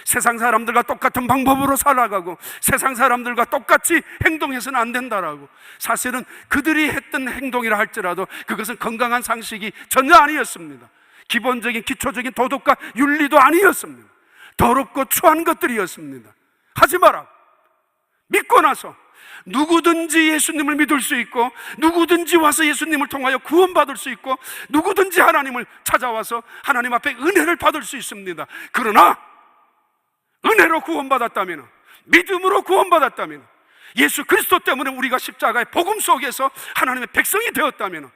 세상 사람들과 똑같은 방법으로 살아가고 세상 사람들과 똑같이 행동해서는 안 된다라고. 사실은 그들이 했던 행동이라 할지라도 그것은 건강한 상식이 전혀 아니었습니다. 기본적인 기초적인 도덕과 윤리도 아니었습니다. 더럽고 추한 것들이었습니다. 하지 마라. 믿고 나서 누구든지 예수님을 믿을 수 있고, 누구든지 와서 예수님을 통하여 구원받을 수 있고, 누구든지 하나님을 찾아와서 하나님 앞에 은혜를 받을 수 있습니다. 그러나 은혜로 구원받았다면, 믿음으로 구원받았다면, 예수 그리스도 때문에 우리가 십자가의 복음 속에서 하나님의 백성이 되었다면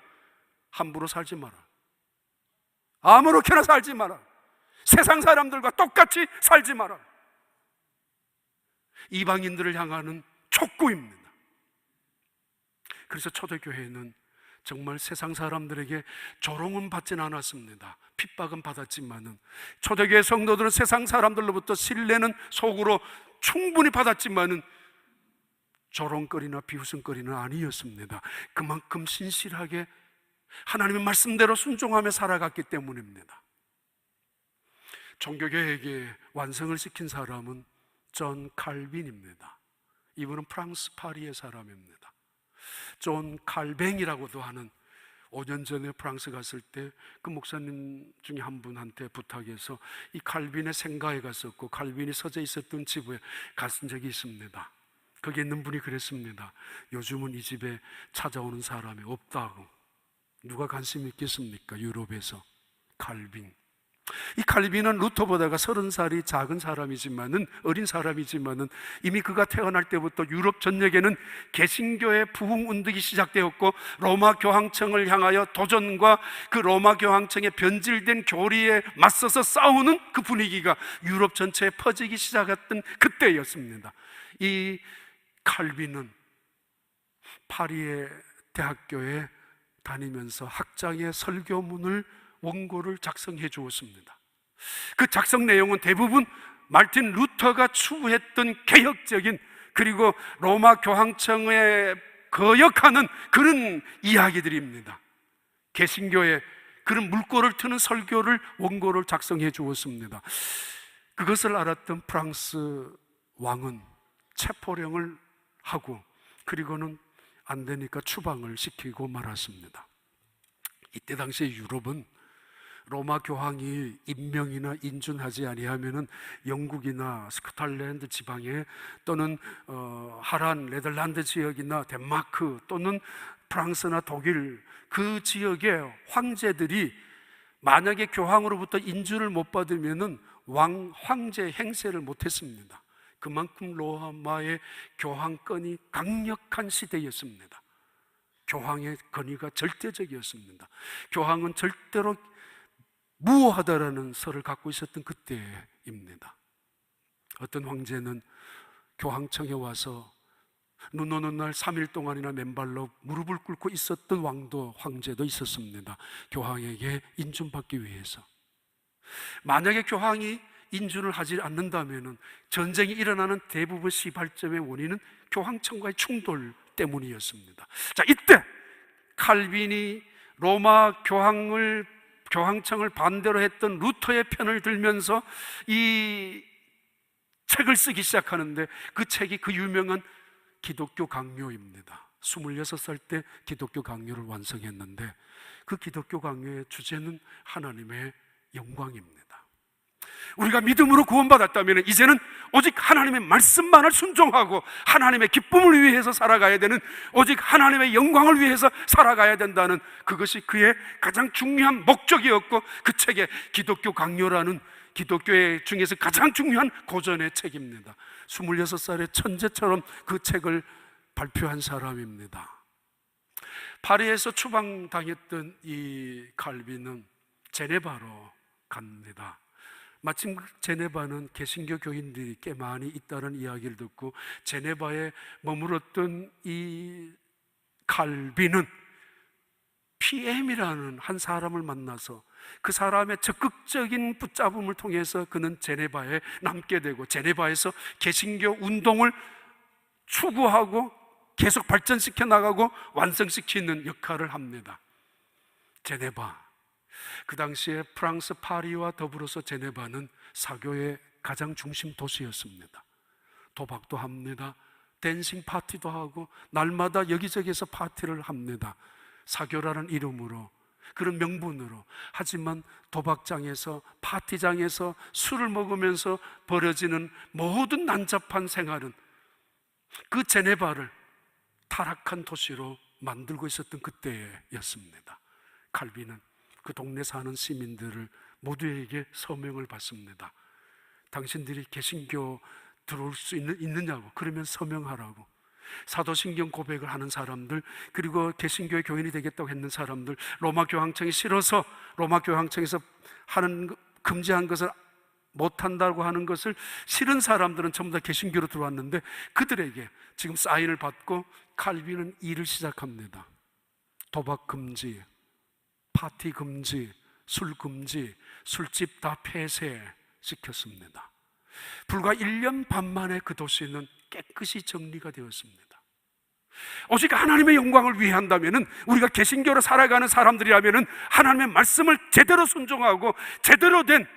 함부로 살지 마라. 아무렇게나 살지 마라. 세상 사람들과 똑같이 살지 마라. 이방인들을 향하는 촉구입니다. 그래서 초대교회는 정말 세상 사람들에게 조롱은 받진 않았습니다. 핍박은 받았지만은, 초대교회 성도들은 세상 사람들로부터 신뢰는 속으로 충분히 받았지만은 조롱거리나 비웃음거리는 아니었습니다. 그만큼 신실하게 하나님의 말씀대로 순종하며 살아갔기 때문입니다. 종교개혁의 완성을 시킨 사람은 존 칼빈입니다. 이분은 프랑스 파리의 사람입니다. 존 칼뱅이라고도 하는, 5년 전에 프랑스 갔을 때 그 목사님 중에 한 분한테 부탁해서 이 칼빈의 생가에 갔었고, 칼빈이 서재 있었던 집에 갔은 적이 있습니다. 거기 있는 분이 그랬습니다. 요즘은 이 집에 찾아오는 사람이 없다고. 누가 관심 있겠습니까? 유럽에서. 칼빈. 이 칼빈은 루터보다가 30살이 작은 사람이지만은, 어린 사람이지만은, 이미 그가 태어날 때부터 유럽 전역에는 개신교의 부흥 운동이 시작되었고, 로마 교황청을 향하여 도전과 그 로마 교황청의 변질된 교리에 맞서서 싸우는 그 분위기가 유럽 전체에 퍼지기 시작했던 그때였습니다. 이 칼빈은 파리의 대학교에 다니면서 학장의 설교문을, 원고를 작성해 주었습니다. 그 작성 내용은 대부분 마르틴 루터가 추구했던 개혁적인, 그리고 로마 교황청에 거역하는 그런 이야기들입니다. 개신교의 그런 물꼬를 트는 설교를, 원고를 작성해 주었습니다. 그것을 알았던 프랑스 왕은 체포령을 하고, 그리고는 안 되니까 추방을 시키고 말았습니다. 이때 당시에 유럽은 로마 교황이 임명이나 인준하지 아니하면은 영국이나 스코틀랜드 지방에, 또는 하란, 네덜란드 지역이나 덴마크, 또는 프랑스나 독일 그 지역의 황제들이 만약에 교황으로부터 인준을 못 받으면은 황제 행세를 못했습니다. 그만큼 로마의 교황권이 강력한 시대였습니다. 교황의 권위가 절대적이었습니다. 교황은 절대로 무효하다라는 설을 갖고 있었던 그때입니다. 어떤 황제는 교황청에 와서 눈 오는 날 3일 동안이나 맨발로 무릎을 꿇고 있었던 황제도 있었습니다. 교황에게 인준받기 위해서. 만약에 교황이 인준을 하지 않는다면 전쟁이 일어나는 대부분 시발점의 원인은 교황청과의 충돌 때문이었습니다. 자, 이때 칼빈이 로마 교황청을 반대로 했던 루터의 편을 들면서 이 책을 쓰기 시작하는데, 그 책이 그 유명한 기독교 강요입니다. 26살 때 기독교 강요를 완성했는데, 그 기독교 강요의 주제는 하나님의 영광입니다. 우리가 믿음으로 구원받았다면 이제는 오직 하나님의 말씀만을 순종하고 하나님의 기쁨을 위해서 살아가야 되는, 오직 하나님의 영광을 위해서 살아가야 된다는, 그것이 그의 가장 중요한 목적이었고, 그 책에 기독교 강요라는 기독교의 중에서 가장 중요한 고전의 책입니다. 26살의 천재처럼 그 책을 발표한 사람입니다. 파리에서 추방당했던 이 칼빈은 제네바로 갑니다. 마침 제네바는 개신교 교인들이 꽤 많이 있다는 이야기를 듣고 제네바에 머물었던 이 칼빈은 PM이라는 한 사람을 만나서 그 사람의 적극적인 붙잡음을 통해서 그는 제네바에 남게 되고 제네바에서 개신교 운동을 추구하고 계속 발전시켜 나가고 완성시키는 역할을 합니다. 제네바, 그 당시에 프랑스 파리와 더불어서 제네바는 사교의 가장 중심 도시였습니다. 도박도 합니다. 댄싱 파티도 하고 날마다 여기저기서 파티를 합니다. 사교라는 이름으로, 그런 명분으로. 하지만 도박장에서, 파티장에서 술을 먹으면서 벌어지는 모든 난잡한 생활은 그 제네바를 타락한 도시로 만들고 있었던 그때였습니다. 칼빈은 그 동네 사는 시민들을 모두에게 서명을 받습니다. 당신들이 개신교 들어올 수 있느냐고, 그러면 서명하라고. 사도신경 고백을 하는 사람들, 그리고 개신교의 교인이 되겠다고 했는 사람들, 로마 교황청이 싫어서 로마 교황청에서 하는 금지한 것을 못한다고 하는 것을 싫은 사람들은 전부 다 개신교로 들어왔는데 그들에게 지금 사인을 받고 칼빈은 일을 시작합니다. 도박 금지, 파티 금지, 술 금지, 술집 다 폐쇄시켰습니다. 불과 1년 반 만에 그 도시는 깨끗이 정리가 되었습니다. 오직 하나님의 영광을 위해 한다면, 우리가 개신교로 살아가는 사람들이라면 하나님의 말씀을 제대로 순종하고 제대로 된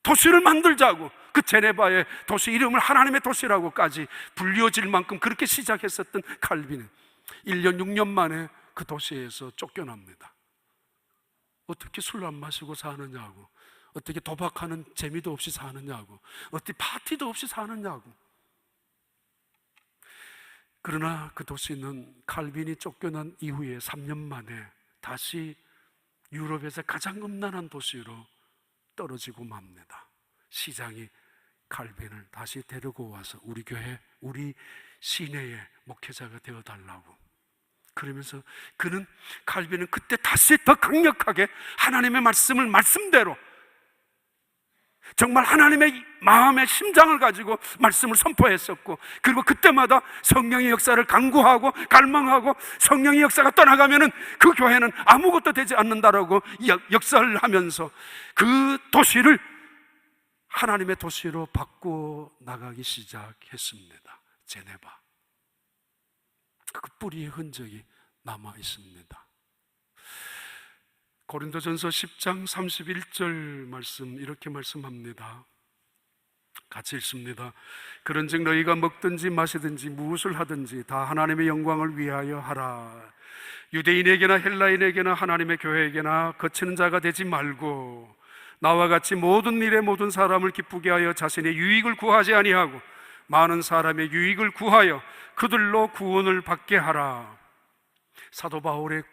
도시를 만들자고, 그 제네바의 도시 이름을 하나님의 도시라고까지 불리워질 만큼 그렇게 시작했었던 칼빈은 1년 6년 만에 그 도시에서 쫓겨납니다. 어떻게 술 안 마시고 사느냐고, 어떻게 도박하는 재미도 없이 사느냐고, 어떻게 파티도 없이 사느냐고. 그러나 그 도시는 칼빈이 쫓겨난 이후에 3년 만에 다시 유럽에서 가장 음란한 도시로 떨어지고 맙니다. 시장이 칼빈을 다시 데리고 와서 우리 교회, 우리 시내의 목회자가 되어달라고. 그러면서 칼빈은 그때 다시 더 강력하게 하나님의 말씀을 말씀대로, 정말 하나님의 마음의 심장을 가지고 말씀을 선포했었고, 그리고 그때마다 성령의 역사를 간구하고 갈망하고, 성령의 역사가 떠나가면은 그 교회는 아무것도 되지 않는다라고 역사를 하면서 그 도시를 하나님의 도시로 바꾸어 나가기 시작했습니다. 제네바. 그 뿌리의 흔적이 남아 있습니다. 고린도전서 10장 31절 말씀, 이렇게 말씀합니다. 같이 읽습니다. 그런즉 너희가 먹든지 마시든지 무엇을 하든지 다 하나님의 영광을 위하여 하라. 유대인에게나 헬라인에게나 하나님의 교회에게나 거치는 자가 되지 말고 나와 같이 모든 일에 모든 사람을 기쁘게 하여 자신의 유익을 구하지 아니하고 많은 사람의 유익을 구하여 그들로 구원을 받게 하라. 사도 바울의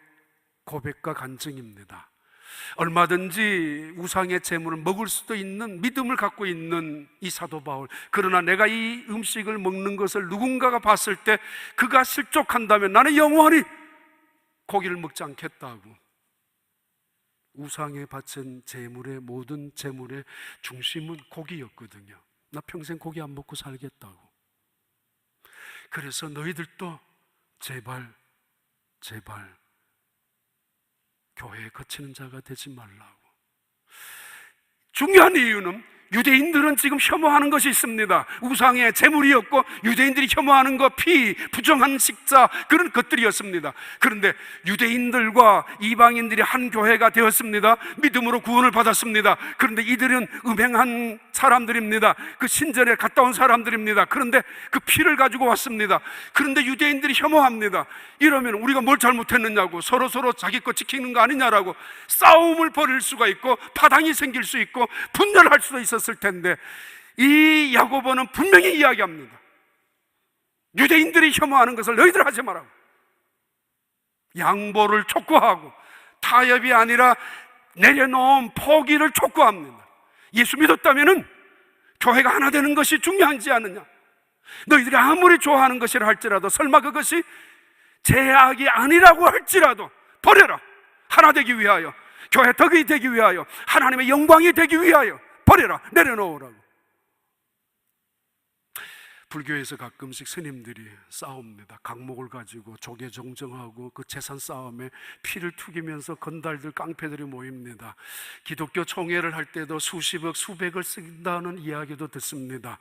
고백과 간증입니다. 얼마든지 우상의 제물을 먹을 수도 있는 믿음을 갖고 있는 이 사도 바울, 그러나 내가 이 음식을 먹는 것을 누군가가 봤을 때 그가 실족한다면 나는 영원히 고기를 먹지 않겠다고. 우상에 바친 제물의 모든 제물의 중심은 고기였거든요. 나 평생 고기 안 먹고 살겠다고. 그래서 너희들도 제발 교회에 거치는 자가 되지 말라고. 중요한 이유는 유대인들은 지금 혐오하는 것이 있습니다. 우상의 제물이었고 유대인들이 혐오하는 것, 피, 부정한 식자, 그런 것들이었습니다. 그런데 유대인들과 이방인들이 한 교회가 되었습니다. 믿음으로 구원을 받았습니다. 그런데 이들은 음행한 사람들입니다. 그 신전에 갔다 온 사람들입니다. 그런데 그 피를 가지고 왔습니다. 그런데 유대인들이 혐오합니다. 이러면 우리가 뭘 잘못했느냐고, 서로 자기 것 지키는 거 아니냐라고 싸움을 벌일 수가 있고 파당이 생길 수 있고 분열할 수도 있었을 텐데, 이 야고보는 분명히 이야기합니다. 유대인들이 혐오하는 것을 너희들 하지 마라고. 양보를 촉구하고 타협이 아니라 내려놓은 포기를 촉구합니다. 예수 믿었다면은 교회가 하나 되는 것이 중요하지 않느냐. 너희들이 아무리 좋아하는 것이라 할지라도, 설마 그것이 제약이 아니라고 할지라도 버려라. 하나 되기 위하여, 교회 덕이 되기 위하여, 하나님의 영광이 되기 위하여 버려라, 내려놓으라고. 불교에서 가끔씩 스님들이 싸웁니다. 강목을 가지고 조계종정하고 그 재산 싸움에 피를 투기면서 건달들, 깡패들이 모입니다. 기독교 총회를 할 때도 수십억, 수백을 쓴다는 이야기도 듣습니다.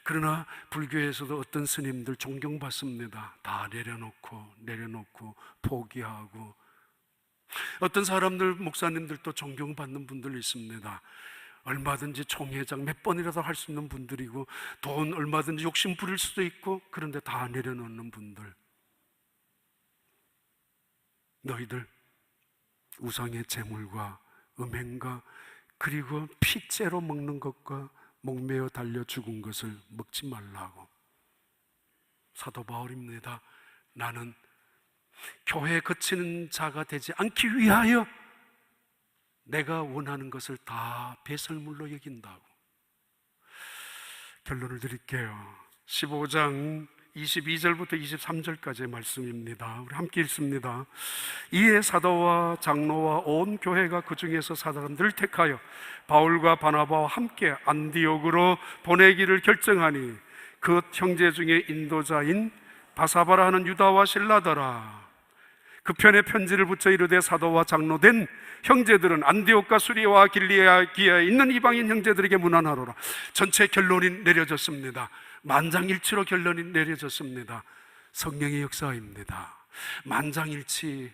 그러나 불교에서도 어떤 스님들 존경받습니다. 다 내려놓고 포기하고. 어떤 사람들, 목사님들도 존경받는 분들 있습니다. 얼마든지 총회장 몇 번이라도 할 수 있는 분들이고, 돈 얼마든지 욕심 부릴 수도 있고, 그런데 다 내려놓는 분들. 너희들 우상의 재물과 음행과 그리고 피째로 먹는 것과 목매어 달려 죽은 것을 먹지 말라고. 사도 바울입니다. 나는 교회에 거치는 자가 되지 않기 위하여 내가 원하는 것을 다 배설물로 여긴다고. 결론을 드릴게요. 15장 22절부터 23절까지의 말씀입니다. 우리 함께 읽습니다. 이에 사도와 장로와 온 교회가 그 중에서 사람들을 택하여 바울과 바나바와 함께 안디옥으로 보내기를 결정하니 그 형제 중에 인도자인 바사바라 하는 유다와 실라더라. 그 편에 편지를 붙여 이르되 사도와 장로된 형제들은 안디옥과 수리와 길리기아에 있는 이방인 형제들에게 문안하노라. 전체 결론이 내려졌습니다. 만장일치로 결론이 내려졌습니다. 성령의 역사입니다. 만장일치.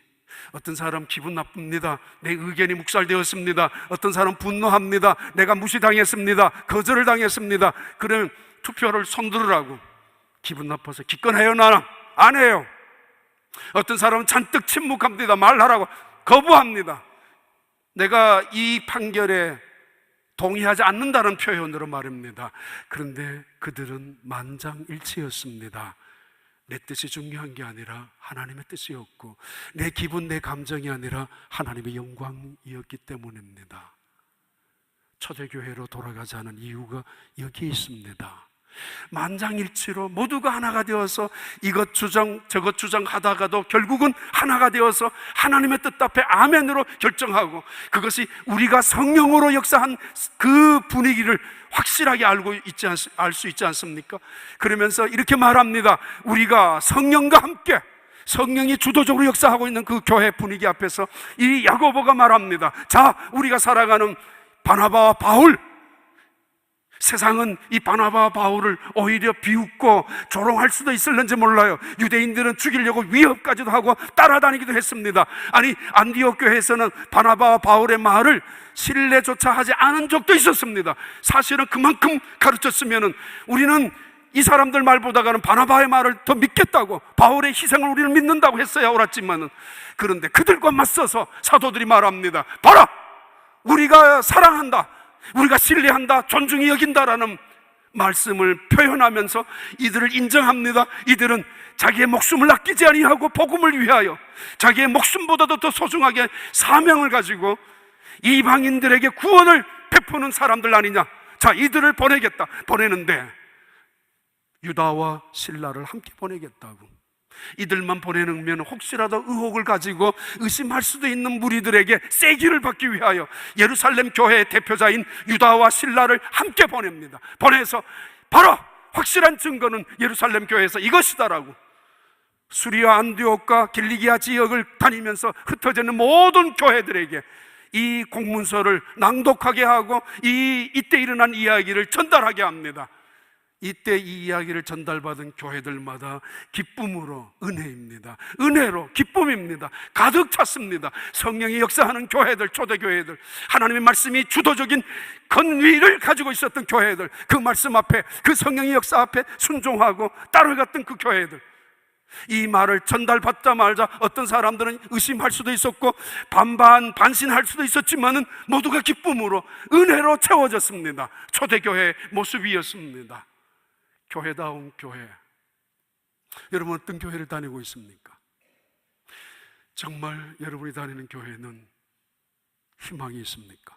어떤 사람 기분 나쁩니다. 내 의견이 묵살되었습니다. 어떤 사람 분노합니다. 내가 무시당했습니다. 거절을 당했습니다. 그러면 투표를 손들으라고. 기분 나빠서 기권해요? 나는 안 해요. 어떤 사람은 잔뜩 침묵합니다. 말하라고 거부합니다. 내가 이 판결에 동의하지 않는다는 표현으로 말입니다. 그런데 그들은 만장일치였습니다. 내 뜻이 중요한 게 아니라 하나님의 뜻이었고, 내 기분, 내 감정이 아니라 하나님의 영광이었기 때문입니다. 초대교회로 돌아가자는 이유가 여기에 있습니다. 만장일치로 모두가 하나가 되어서 이것 주장 저것 주장하다가도 결국은 하나가 되어서 하나님의 뜻 앞에 아멘으로 결정하고, 그것이 우리가 성령으로 역사한 그 분위기를 확실하게 알 수 있지 않습니까? 그러면서 이렇게 말합니다. 우리가 성령과 함께, 성령이 주도적으로 역사하고 있는 그 교회 분위기 앞에서 이 야고보가 말합니다. 자, 우리가 살아가는 바나바와 바울, 세상은 이 바나바와 바울을 오히려 비웃고 조롱할 수도 있을는지 몰라요. 유대인들은 죽이려고 위협까지도 하고 따라다니기도 했습니다. 아니, 안디옥 교회에서는 바나바와 바울의 말을 신뢰조차 하지 않은 적도 있었습니다. 사실은 그만큼 가르쳤으면 우리는 이 사람들 말보다는 바나바의 말을 더 믿겠다고, 바울의 희생을 우리는 믿는다고 했어야 옳았지만은, 그런데 그들과 맞서서 사도들이 말합니다. 봐라! 우리가 사랑한다, 우리가 신뢰한다, 존중히 여긴다라는 말씀을 표현하면서 이들을 인정합니다. 이들은 자기의 목숨을 아끼지 아니하고 복음을 위하여 자기의 목숨보다도 더 소중하게 사명을 가지고 이방인들에게 구원을 베푸는 사람들 아니냐. 자, 이들을 보내겠다. 보내는데 유다와 실라를 함께 보내겠다고. 이들만 보내면 혹시라도 의혹을 가지고 의심할 수도 있는 무리들에게 세기를 받기 위하여 예루살렘 교회의 대표자인 유다와 실라를 함께 보냅니다. 보내서 바로 확실한 증거는 예루살렘 교회에서 이것이다라고. 수리와 안디옥과 길리기아 지역을 다니면서 흩어져 있는 모든 교회들에게 이 공문서를 낭독하게 하고 이때 일어난 이야기를 전달하게 합니다. 이때 이 이야기를 전달받은 교회들마다 기쁨으로, 은혜입니다. 은혜로 기쁨입니다. 가득 찼습니다. 성령이 역사하는 교회들, 초대교회들, 하나님의 말씀이 주도적인 권위를 가지고 있었던 교회들, 그 말씀 앞에, 그 성령의 역사 앞에 순종하고 따라갔던 그 교회들, 이 말을 전달받자마자 어떤 사람들은 의심할 수도 있었고 반신할 수도 있었지만은 모두가 기쁨으로, 은혜로 채워졌습니다. 초대교회의 모습이었습니다. 교회다운 교회. 여러분, 어떤 교회를 다니고 있습니까? 정말 여러분이 다니는 교회는 희망이 있습니까?